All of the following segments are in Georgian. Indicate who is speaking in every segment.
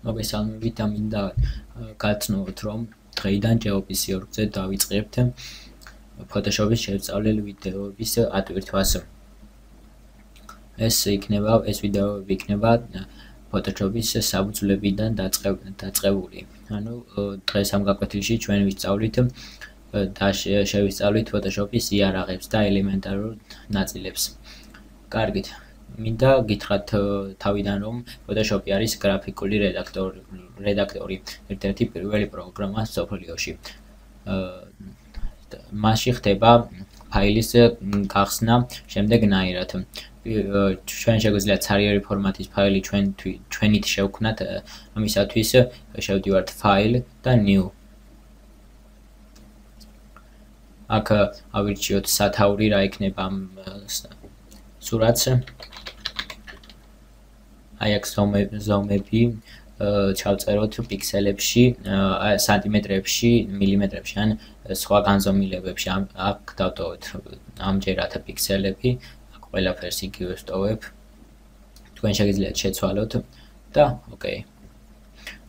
Speaker 1: მოგესალმებით და მინდა გაცნოთ, რომ დღეიდან ჯეობის სიორბზე დავიწყებთ Photoshop-ის შესწავლილ ვიდეოების ატვირთვას. ეს ვიდეოები იქნება Photoshop-ის საფუძვლებიდან დაწყებული. ანუ დღეს ამ გაკვეთილში ჩვენ ვისწავლით და შევისწავლით Photoshop-ის იარაღებს და ელემენტარულ ნაწილებს. კარგით. მინდა გითხრათ თავიდან, რომ Photoshop არის გრაფიკული რედაქტორი, ერთ-ერთი პირველი პროგრამა სოფლიოში. მასში ხდება ფაილის გახსნა შემდეგნაირად. ჩვენ შეგვიძლია ცარიერი ფორმატის ფაილი ჩვენით შევქმნათ, ამისათვის შევდივართ File და New. აქ ავირჩიოთ სათაური რა იქნება ამ სურათს. აი აქ ზომები ჩავწეროთ პიქსელებში, სანტიმეტრებში, მილიმეტრებში ან სხვა განზომილებებში. აქ დავტოვოთ ამჯერად პიქსელები, აქ ყველაფერს იგივე ვტოვებ. თქვენ შეგიძლიათ შეცვალოთ და ოკეი.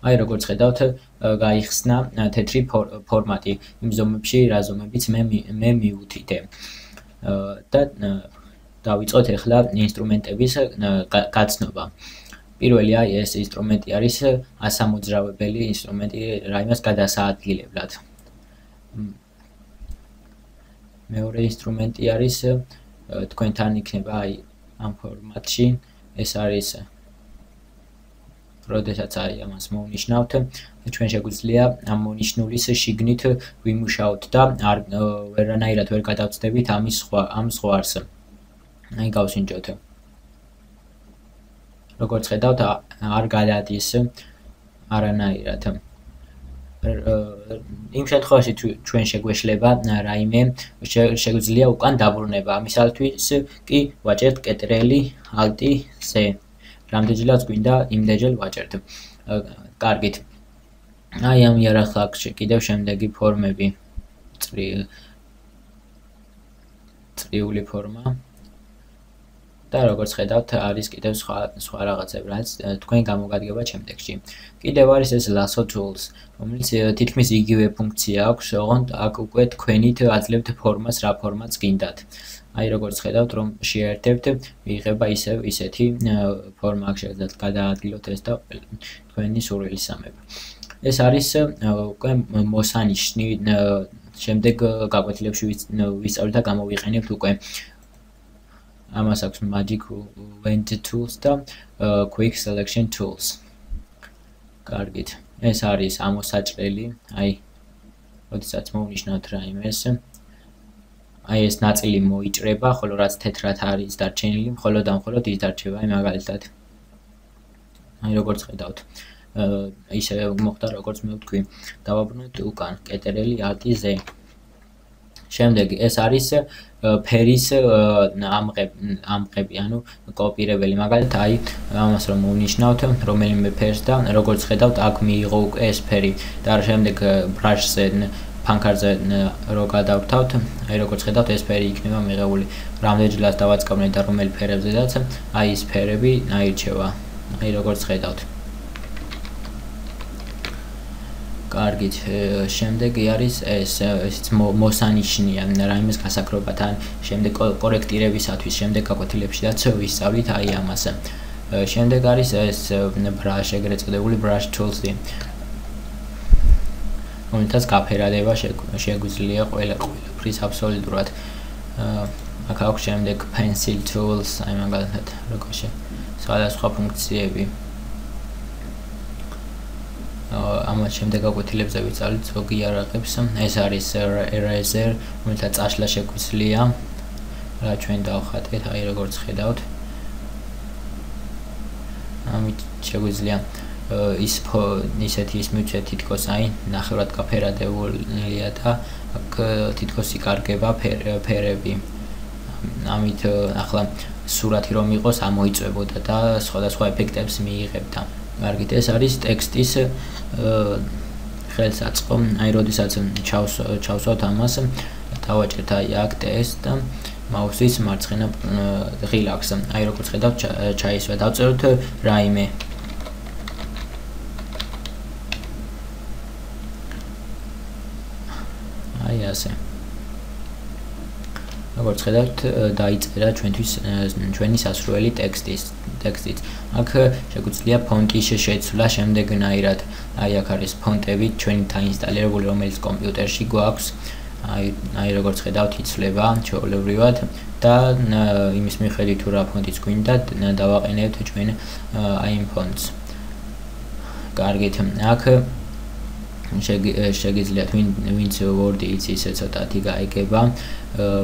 Speaker 1: აი როგორც ხედავთ, გაიხსნა თეთრი ფორმატი იმ ზომებში, რა ზომებიც მე მივუთითე. და დავიწყოთ ახლა ინსტრუმენტების გაცნობა. პირველი ეს ინსტრუმენტი არის ასამოძრავებელი ინსტრუმენტი რაიმას გადასაადგილებლად. მეორე ინსტრუმენტი არის თქვენთან იქნება ამ ფორმატში. ეს არის როდესაც ამას მოვნიშნავთ, ჩვენ შეგვიძლია ამ მონიშნულის შიგნით ვიმუშაოთ და ვერანაირად ვერ გადავწდებით ამ ზღვარს. აი გავსინჯოთ. როგორც ხედავთ, არ გადადის არანაირად. იმ შემთხვევაში ჩვენ შეგვეშლება რაიმე, შეგვიძლია უკან დაბრუნება. ამისათვის კი ვაჭერთ Ctrl Alt Z. რამდენჯერაც გვინდა იმდენჯერ ვაჭერთ. კარგით. აი ამ იარაღში კიდევ შემდეგი ფორმები. წრიული ფორმა. და როგორც ხედავთ, არის კიდევ სხვა რაღაცები, რაც თქვენ გამოგადგება შემდეგში. კიდევ არის ეს Lasso Tools, რომელიც თითქმის იგივე ფუნქცია აქვს, ოღონდ აქ უკვე თქვენით აძლევთ ფორმას, რა ფორმაც გინდათ. აი როგორც ხედავთ, რომ შეერთებთ, მიიღება ისეთი ფორმა, აქ შეგიძლიათ გადაადგილოთ ეს და თქვენი სურვილისამებრ. ეს არის უკვე მოსანიშნი, შემდეგ გაკვეთილებში ვისწავლით და გამოვიყენებთ უკვე. ამას აქვს Magic Wand Tools და Quick Selection Tools. კარგით. ეს არის ამოსაჭრელი, აი, როდესაც მოვნიშნავთ რაიმეს. აი ეს ნაწილი მოიჭრება, ხოლო რაც თეთრად არის დარჩენილი, მხოლოდ ის დარჩება, აი მაგალითად. აი როგორც ხედავთ. ისე მოხდა, როგორც მე ვთქვი. დავაბრუნოთ უკან Ctrl Alt Z. შემდეგ ეს არის ფერის ამღები, ანუ კოპირებელი. მაგალითად, აი ამას რომ მოვნიშნავთ, რომელიმე ფერს და როგორც ხედავთ, აქ მიიღო უკვე ეს ფერი და შემდეგ ბრაშზე, ფანქარზე რო გადავთავთ, აი როგორც ხედავთ, ეს ფერი იქნება მიღებული. რამდენჯერაც დავაწყობნეთ და რომელი ფერებზედაც, აი ეს ფერები აირჩევა. აი როგორც ხედავთ. კარგით, შემდეგი არის ესეც მოსანიშნია რაიმეს გასაკრობად, შემდეგ კორექტირებისათვის, შემდეგ გაკვეთილებშიც ვისწავლით აი ამას. შემდეგ არის ეს brush, ეგრეთ წოდებული brush tools-ი. რომელთაც გაფერადება შეგვიძლია ყველაფრის აბსოლუტურად. აქ აქვს შემდეგ pencil tools, აი მაგალითად, როგორ სხვადასხვა ფუნქციები. ამას შემდეგ გაკვეთილებზე ვისწავლით ზოგი იარაღებს. ეს არის eraser, რომელთაც წაშლა შეგვიძლია. რა ჩვენ დავხატეთ, აი როგორც ხედავთ. ამით შეგვიძლია ისეთი მივცეთ თითქოს აი ნახევრად გაფერადებულია და აქ თითქოს იკარგება ფერები. ამით ახლა სურათი რომ იყოს ამოიწვებოდა და სხვადასხვა ეფექტებს მიიღებდა. კარგით, ეს არის ტექსტის ხელს აწყო. აი როდესაც ჩავსვათ ამას, დავაჭერთ აი აქ ტესტ და მაუსის მარცხენა ღილაკს. აი როგორც ხედავთ, ჩაისვა. დავწეროთ რაიმე. აი ასე. როგორც ხედავთ, დაიწერა ჩვენი სასურველი ტექსტიც. აქ შეგვიძლია ფონტის შეცვლა შემდეგნაირად. აი აქ არის ფონტები ჩვენი დაინსტალირებული, რომელიც კომპიუტერში გვაქვს. აი როგორც ხედავთ, იცვლება ჩვეულებრივად და იმის მიხედვით თუ რა ფონტიც გვინდა, დავაყენებთ ჩვენ აი იმ ფონტს. კარგით, აქ შეგიძლიათ ვინც Word-ი იცის ცოტათი გაიგება,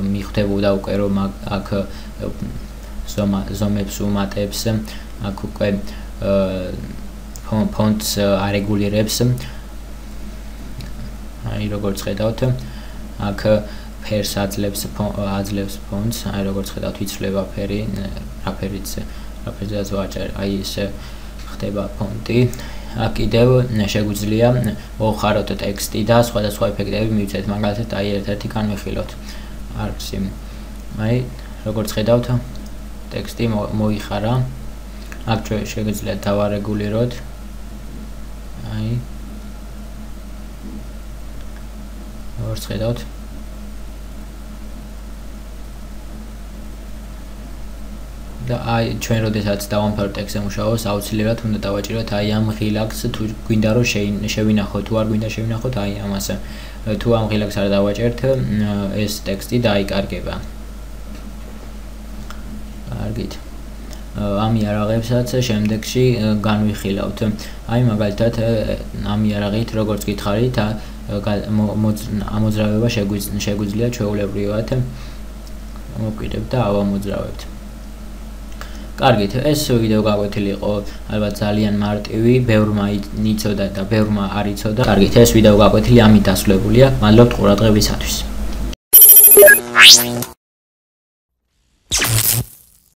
Speaker 1: მიხვდებოდა უკვე რომ აქ ზომებს უმატებს, აქ უკვე ფონტს არეგულირებს. აი როგორც ხედავთ, აქ ფერს აძლევს ფონტს, აი როგორც ხედავთ, იცვლება ფერი, რა ფერზეც ვაჭერ, აი ესე ხდება ფონტი. აქ კიდევ შეგვიძლია მოხაროთ ტექსტი და სხვადასხვა ეფექტები მივცეთ, მაგალითად აი ერთ-ერთი განვიხილოთ. არქსი. აი როგორც ხედავთ, ტექსტი მოიხარა. აქ შეგვიძლია დავარეგულიროთ. აი როგორც ხედავთ, და აი ჩვენ როდესაც დავამთავრებთ ტექსტზე მუშაობას, აუცილებლად უნდა დავაჭიროთ აი ამ ღილაკს, თუ გვინდა რომ შევინახოთ, თუ არ გვინდა შევინახოთ აი ამას. თუ ამ ღილაკს არ დავაჭერთ, ეს ტექსტი დაიკარგება. კარგით. ამ იარაღებსაც შემდეგში განვიხილავთ. აი მაგალითად ამ იარაღით როგორც გითხარით, ამოძრავება შეგვიძლია ჩვეულებრივად მოვკიდებ და ავამოძრავებთ. კარგით, ეს ვიდეო გაკვეთილი იყო ალბათ ძალიან მარტივი, ბევრმა იცოდა და ბევრმა არ იცოდა. კარგით, ეს ვიდეო გაკვეთილი ამით დასრულებულია. მადლობთ ყურადღებისათვის.